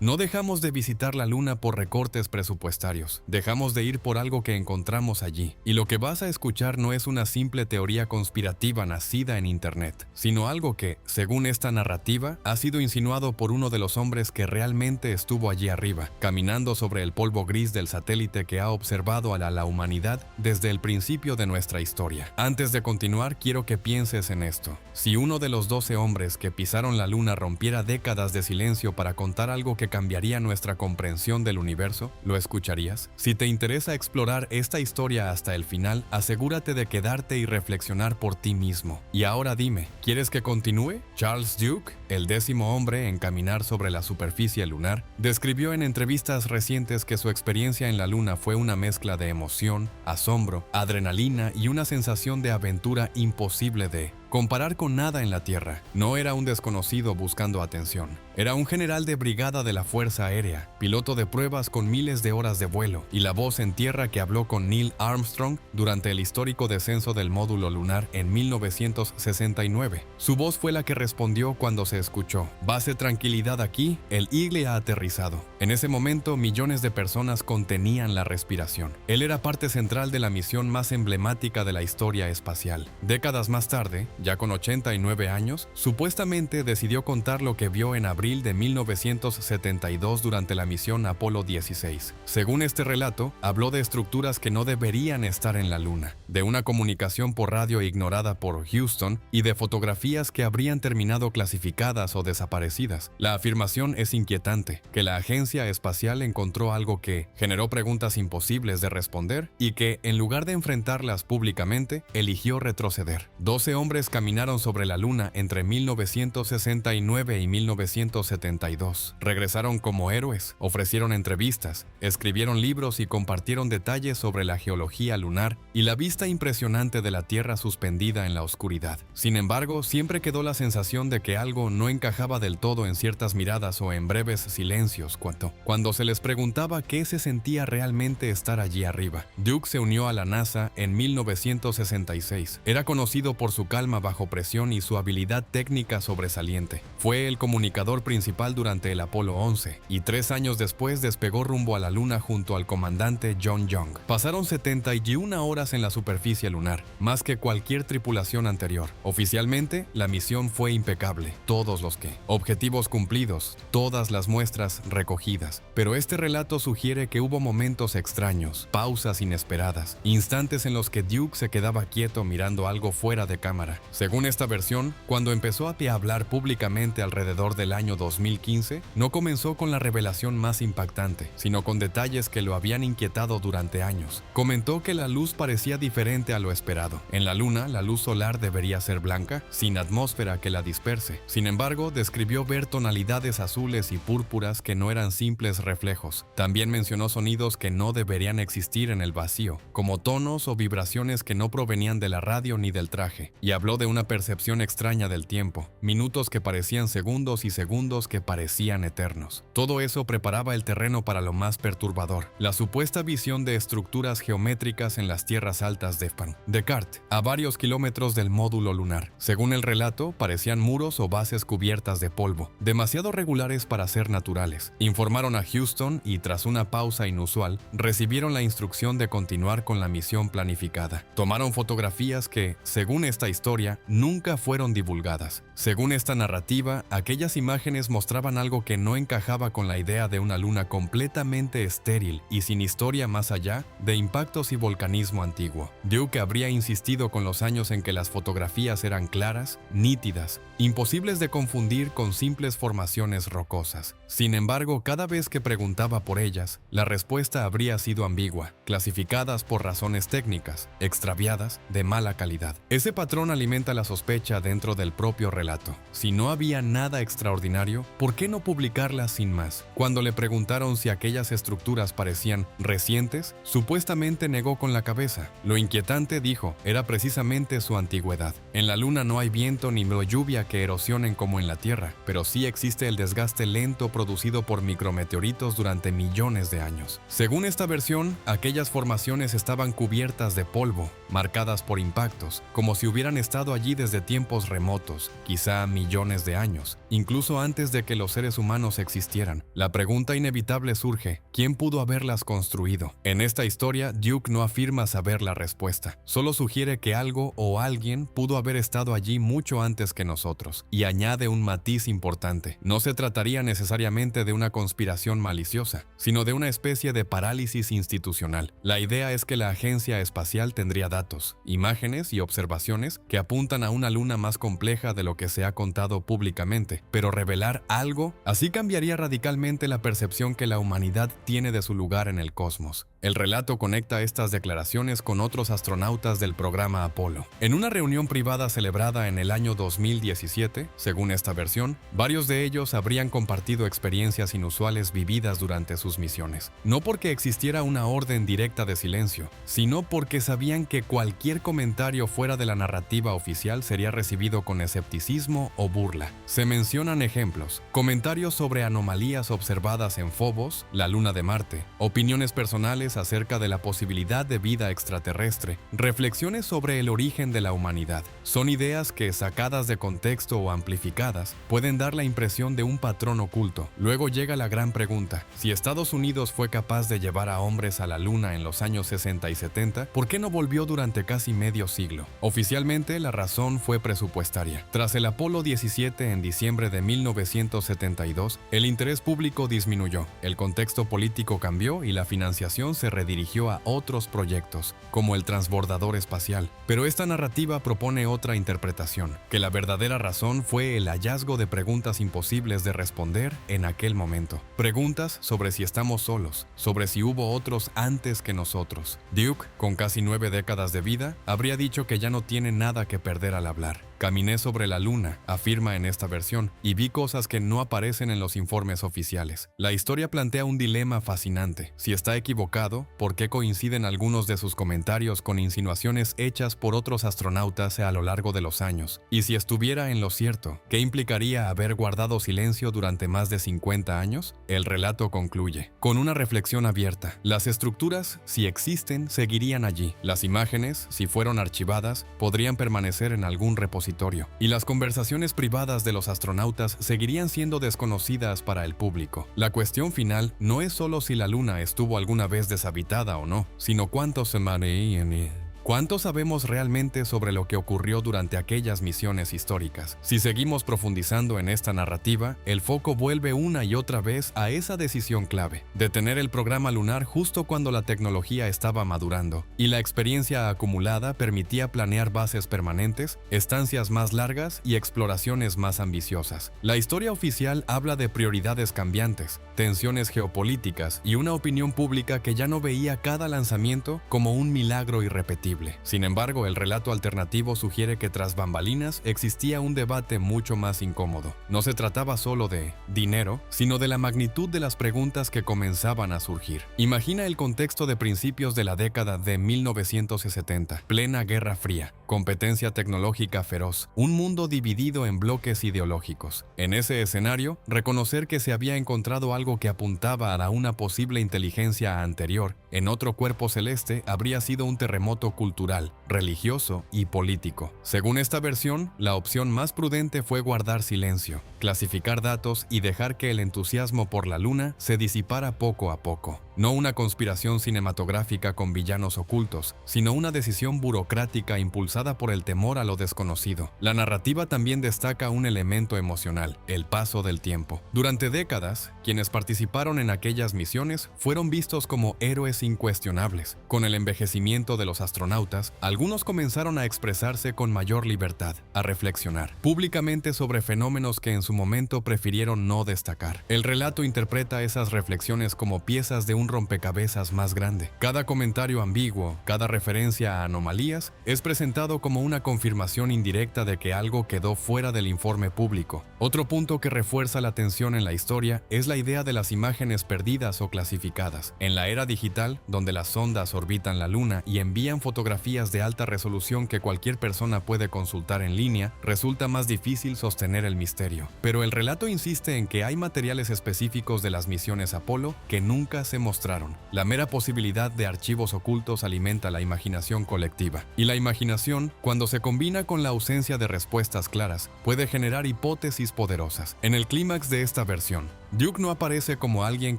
No dejamos de visitar la luna por recortes presupuestarios, dejamos de ir por algo que encontramos allí. Y lo que vas a escuchar no es una simple teoría conspirativa nacida en internet, sino algo que, según esta narrativa, ha sido insinuado por uno de los hombres que realmente estuvo allí arriba, caminando sobre el polvo gris del satélite que ha observado a la humanidad desde el principio de nuestra historia. Antes de continuar, quiero que pienses en esto. Si uno de los 12 hombres que pisaron la luna rompiera décadas de silencio para contar algo que cambiaría nuestra comprensión del universo, ¿lo escucharías? Si te interesa explorar esta historia hasta el final, asegúrate de quedarte y reflexionar por ti mismo. Y ahora dime, ¿quieres que continúe? Charles Duke, el 10º hombre en caminar sobre la superficie lunar, describió en entrevistas recientes que su experiencia en la luna fue una mezcla de emoción, asombro, adrenalina y una sensación de aventura imposible de comparar con nada en la Tierra. No era un desconocido buscando atención. Era un general de brigada de la Fuerza Aérea, piloto de pruebas con miles de horas de vuelo, y la voz en tierra que habló con Neil Armstrong durante el histórico descenso del módulo lunar en 1969. Su voz fue la que respondió cuando se escuchó: "Base tranquilidad aquí, el Eagle ha aterrizado". En ese momento, millones de personas contenían la respiración. Él era parte central de la misión más emblemática de la historia espacial. Décadas más tarde, ya con 89 años, supuestamente decidió contar lo que vio en abril de 1972 durante la misión Apolo 16. Según este relato, habló de estructuras que no deberían estar en la Luna, de una comunicación por radio ignorada por Houston y de fotografías que habrían terminado clasificadas o desaparecidas. La afirmación es inquietante, que la agencia espacial encontró algo que generó preguntas imposibles de responder y que, en lugar de enfrentarlas públicamente, eligió retroceder. 12 hombres caminaron sobre la Luna entre 1969 y 1972. Regresaron como héroes, ofrecieron entrevistas, escribieron libros y compartieron detalles sobre la geología lunar y la vista impresionante de la Tierra suspendida en la oscuridad. Sin embargo, siempre quedó la sensación de que algo no encajaba del todo en ciertas miradas o en breves silencios cuando se les preguntaba qué se sentía realmente estar allí arriba. Duke se unió a la NASA en 1966. Era conocido por su calma bajo presión y su habilidad técnica sobresaliente. Fue el comunicador principal durante el Apolo 11 y 3 años después despegó rumbo a la Luna junto al comandante John Young. Pasaron 71 horas en la superficie lunar, más que cualquier tripulación anterior. Oficialmente, la misión fue impecable, todos los que. Objetivos cumplidos, todas las muestras recogidas. Pero este relato sugiere que hubo momentos extraños, pausas inesperadas, instantes en los que Duke se quedaba quieto mirando algo fuera de cámara. Según esta versión, cuando empezó a hablar públicamente alrededor del año 2015, no comenzó con la revelación más impactante, sino con detalles que lo habían inquietado durante años. Comentó que la luz parecía diferente a lo esperado. En la Luna, la luz solar debería ser blanca, sin atmósfera que la disperse. Sin embargo, describió ver tonalidades azules y púrpuras que no eran simples reflejos. También mencionó sonidos que no deberían existir en el vacío, como tonos o vibraciones que no provenían de la radio ni del traje, y habló de una percepción extraña del tiempo, minutos que parecían segundos y segundos que parecían eternos. Todo eso preparaba el terreno para lo más perturbador, la supuesta visión de estructuras geométricas en las tierras altas de Descartes, a varios kilómetros del módulo lunar. Según el relato, parecían muros o bases cubiertas de polvo, demasiado regulares para ser naturales. Informaron a Houston y, tras una pausa inusual, recibieron la instrucción de continuar con la misión planificada. Tomaron fotografías que, según esta historia, nunca fueron divulgadas. Según esta narrativa, aquellas imágenes mostraban algo que no encajaba con la idea de una luna completamente estéril y sin historia más allá de impactos y volcanismo antiguo. Duke habría insistido con los años en que las fotografías eran claras, nítidas, imposibles de confundir con simples formaciones rocosas. Sin embargo, cada vez que preguntaba por ellas, la respuesta habría sido ambigua, clasificadas por razones técnicas, extraviadas, de mala calidad. Ese patrón alimenta la sospecha dentro del propio relato. Si no había nada extraordinario, ¿por qué no publicarlas sin más? Cuando le preguntaron si aquellas estructuras parecían recientes, supuestamente negó con la cabeza. Lo inquietante, dijo, era precisamente su antigüedad. En la Luna no hay viento ni lluvia que erosionen como en la Tierra, pero sí existe el desgaste lento producido por micrometeoritos durante millones de años. Según esta versión, aquellas formaciones estaban cubiertas de polvo, marcadas por impactos, como si hubieran estado estado allí desde tiempos remotos, quizá millones de años, incluso antes de que los seres humanos existieran. La pregunta inevitable surge: ¿quién pudo haberlas construido? En esta historia, Duke no afirma saber la respuesta, solo sugiere que algo o alguien pudo haber estado allí mucho antes que nosotros, y añade un matiz importante: no se trataría necesariamente de una conspiración maliciosa, sino de una especie de parálisis institucional. La idea es que la agencia espacial tendría datos, imágenes y observaciones que apuntan a una luna más compleja de lo que se ha contado públicamente, pero revelar algo así cambiaría radicalmente la percepción que la humanidad tiene de su lugar en el cosmos. El relato conecta estas declaraciones con otros astronautas del programa Apolo. En una reunión privada celebrada en el año 2017, según esta versión, varios de ellos habrían compartido experiencias inusuales vividas durante sus misiones. No porque existiera una orden directa de silencio, sino porque sabían que cualquier comentario fuera de la narrativa oficial sería recibido con escepticismo o burla. Se mencionan ejemplos: comentarios sobre anomalías observadas en Phobos, la luna de Marte, opiniones personales acerca de la posibilidad de vida extraterrestre, reflexiones sobre el origen de la humanidad. Son ideas que, sacadas de contexto o amplificadas, pueden dar la impresión de un patrón oculto. Luego llega la gran pregunta: si Estados Unidos fue capaz de llevar a hombres a la luna en los años 60 y 70, ¿por qué no volvió durante casi medio siglo? Oficialmente, la razón fue presupuestaria. Tras el Apolo 17 en diciembre de 1972, el interés público disminuyó, el contexto político cambió y la financiación se redirigió a otros proyectos, como el transbordador espacial. Pero esta narrativa propone otra interpretación: que la verdadera razón fue el hallazgo de preguntas imposibles de responder en aquel momento. Preguntas sobre si estamos solos, sobre si hubo otros antes que nosotros. Duke, con casi 9 décadas de vida, habría dicho que ya no tiene nada que perder al hablar. Caminé sobre la luna, afirma en esta versión, y vi cosas que no aparecen en los informes oficiales. La historia plantea un dilema fascinante. Si está equivocado, ¿por qué coinciden algunos de sus comentarios con insinuaciones hechas por otros astronautas a lo largo de los años? Y si estuviera en lo cierto, ¿qué implicaría haber guardado silencio durante más de 50 años? El relato concluye con una reflexión abierta. Las estructuras, si existen, seguirían allí. Las imágenes, si fueron archivadas, podrían permanecer en algún repositorio. Y las conversaciones privadas de los astronautas seguirían siendo desconocidas para el público. La cuestión final no es solo si la luna estuvo alguna vez deshabitada o no, sino cuántos se manejan. ¿Cuánto sabemos realmente sobre lo que ocurrió durante aquellas misiones históricas? Si seguimos profundizando en esta narrativa, el foco vuelve una y otra vez a esa decisión clave: detener el programa lunar justo cuando la tecnología estaba madurando, y la experiencia acumulada permitía planear bases permanentes, estancias más largas y exploraciones más ambiciosas. La historia oficial habla de prioridades cambiantes, tensiones geopolíticas y una opinión pública que ya no veía cada lanzamiento como un milagro irrepetible. Sin embargo, el relato alternativo sugiere que tras bambalinas existía un debate mucho más incómodo. No se trataba solo de dinero, sino de la magnitud de las preguntas que comenzaban a surgir. Imagina el contexto de principios de la década de 1970, plena Guerra Fría, competencia tecnológica feroz, un mundo dividido en bloques ideológicos. En ese escenario, reconocer que se había encontrado algo que apuntaba a una posible inteligencia anterior en otro cuerpo celeste habría sido un terremoto cultural, religioso y político. Según esta versión, la opción más prudente fue guardar silencio, clasificar datos y dejar que el entusiasmo por la luna se disipara poco a poco. No una conspiración cinematográfica con villanos ocultos, sino una decisión burocrática impulsada por el temor a lo desconocido. La narrativa también destaca un elemento emocional: el paso del tiempo. Durante décadas, quienes participaron en aquellas misiones fueron vistos como héroes incuestionables. Con el envejecimiento de los astronautas, algunos comenzaron a expresarse con mayor libertad, a reflexionar públicamente sobre fenómenos que en su momento prefirieron no destacar. El relato interpreta esas reflexiones como piezas de un rompecabezas más grande. Cada comentario ambiguo, cada referencia a anomalías, es presentado como una confirmación indirecta de que algo quedó fuera del informe público. Otro punto que refuerza la tensión en la historia es la idea de las imágenes perdidas o clasificadas. En la era digital, donde las sondas orbitan la luna y envían fotografías de alta resolución que cualquier persona puede consultar en línea, resulta más difícil sostener el misterio. Pero el relato insiste en que hay materiales específicos de las misiones Apolo que nunca se mostraron mostraron. La mera posibilidad de archivos ocultos alimenta la imaginación colectiva. Y la imaginación, cuando se combina con la ausencia de respuestas claras, puede generar hipótesis poderosas. En el clímax de esta versión, Duke no aparece como alguien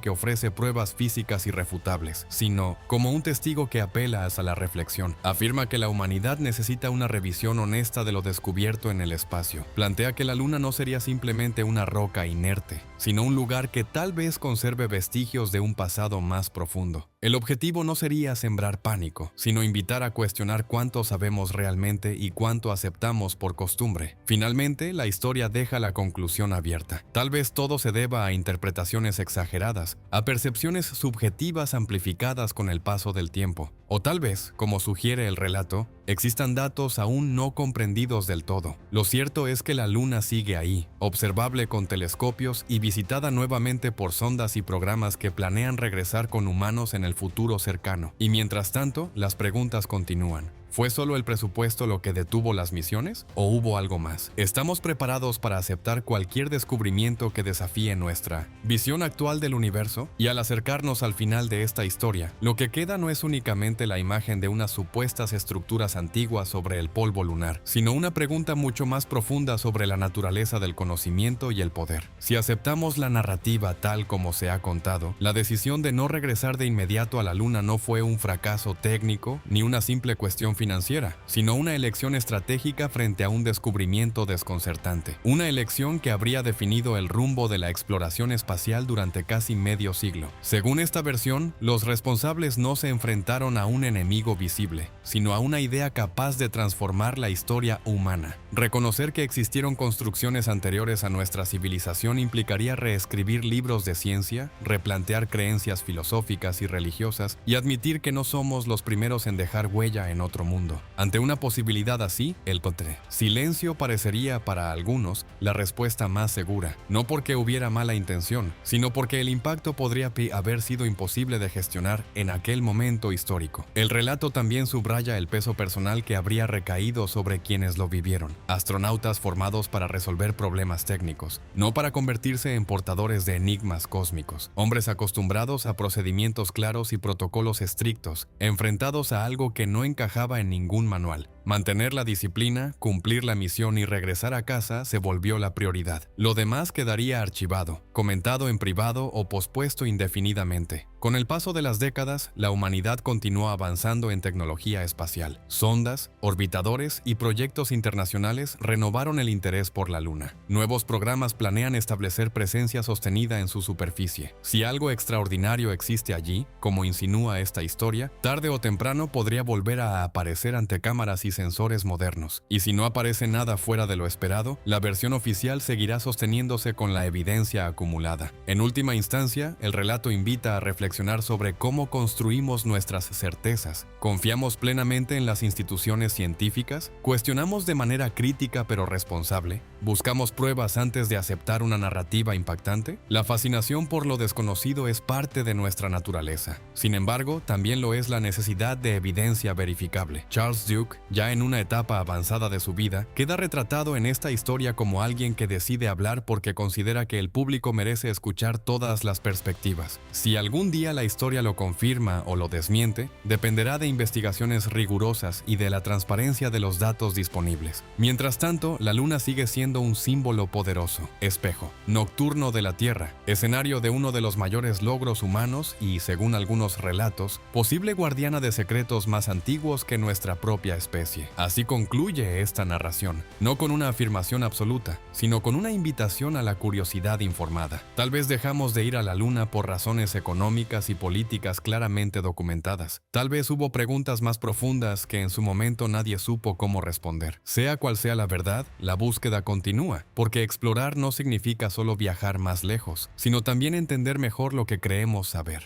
que ofrece pruebas físicas irrefutables, sino como un testigo que apela hacia la reflexión. Afirma que la humanidad necesita una revisión honesta de lo descubierto en el espacio. Plantea que la Luna no sería simplemente una roca inerte, sino un lugar que tal vez conserve vestigios de un pasado más profundo. El objetivo no sería sembrar pánico, sino invitar a cuestionar cuánto sabemos realmente y cuánto aceptamos por costumbre. Finalmente, la historia deja la conclusión abierta. Tal vez todo se deba a interpretaciones exageradas, a percepciones subjetivas amplificadas con el paso del tiempo. O tal vez, como sugiere el relato, existan datos aún no comprendidos del todo. Lo cierto es que la Luna sigue ahí, observable con telescopios y visitada nuevamente por sondas y programas que planean regresar con humanos en el futuro cercano. Y mientras tanto, las preguntas continúan. ¿Fue solo el presupuesto lo que detuvo las misiones? ¿O hubo algo más? ¿Estamos preparados para aceptar cualquier descubrimiento que desafíe nuestra visión actual del universo? Y al acercarnos al final de esta historia, lo que queda no es únicamente la imagen de unas supuestas estructuras antiguas sobre el polvo lunar, sino una pregunta mucho más profunda sobre la naturaleza del conocimiento y el poder. Si aceptamos la narrativa tal como se ha contado, la decisión de no regresar de inmediato a la Luna no fue un fracaso técnico ni una simple cuestión financiera, sino una elección estratégica frente a un descubrimiento desconcertante. Una elección que habría definido el rumbo de la exploración espacial durante casi medio siglo. Según esta versión, los responsables no se enfrentaron a un enemigo visible, sino a una idea capaz de transformar la historia humana. Reconocer que existieron construcciones anteriores a nuestra civilización implicaría reescribir libros de ciencia, replantear creencias filosóficas y religiosas y admitir que no somos los primeros en dejar huella en otro mundo. Ante una posibilidad así, el silencio parecería para algunos la respuesta más segura, no porque hubiera mala intención, sino porque el impacto podría haber sido imposible de gestionar en aquel momento histórico. El relato también subraya el peso personal que habría recaído sobre quienes lo vivieron. Astronautas formados para resolver problemas técnicos, no para convertirse en portadores de enigmas cósmicos. Hombres acostumbrados a procedimientos claros y protocolos estrictos, enfrentados a algo que no encajaba en ningún manual. Mantener la disciplina, cumplir la misión y regresar a casa se volvió la prioridad. Lo demás quedaría archivado, comentado en privado o pospuesto indefinidamente. Con el paso de las décadas, la humanidad continuó avanzando en tecnología espacial. Sondas, orbitadores y proyectos internacionales renovaron el interés por la Luna. Nuevos programas planean establecer presencia sostenida en su superficie. Si algo extraordinario existe allí, como insinúa esta historia, tarde o temprano podría volver a aparecer ante cámaras y sensores modernos. Y si no aparece nada fuera de lo esperado, la versión oficial seguirá sosteniéndose con la evidencia acumulada. En última instancia, el relato invita a reflexionar sobre cómo construimos nuestras certezas. ¿Confiamos plenamente en las instituciones científicas? ¿Cuestionamos de manera crítica pero responsable? ¿Buscamos pruebas antes de aceptar una narrativa impactante? La fascinación por lo desconocido es parte de nuestra naturaleza. Sin embargo, también lo es la necesidad de evidencia verificable. Charles Duke, ya en una etapa avanzada de su vida, queda retratado en esta historia como alguien que decide hablar porque considera que el público merece escuchar todas las perspectivas. Si algún día la historia lo confirma o lo desmiente, dependerá de investigaciones rigurosas y de la transparencia de los datos disponibles. Mientras tanto, la Luna sigue siendo un símbolo poderoso, espejo nocturno de la Tierra, escenario de uno de los mayores logros humanos y, según algunos relatos, posible guardiana de secretos más antiguos que nuestra propia especie. Así concluye esta narración, no con una afirmación absoluta, sino con una invitación a la curiosidad informada. Tal vez dejamos de ir a la Luna por razones económicas y políticas claramente documentadas. Tal vez hubo preguntas más profundas que en su momento nadie supo cómo responder. Sea cual sea la verdad, la búsqueda continúa, porque explorar no significa solo viajar más lejos, sino también entender mejor lo que creemos saber.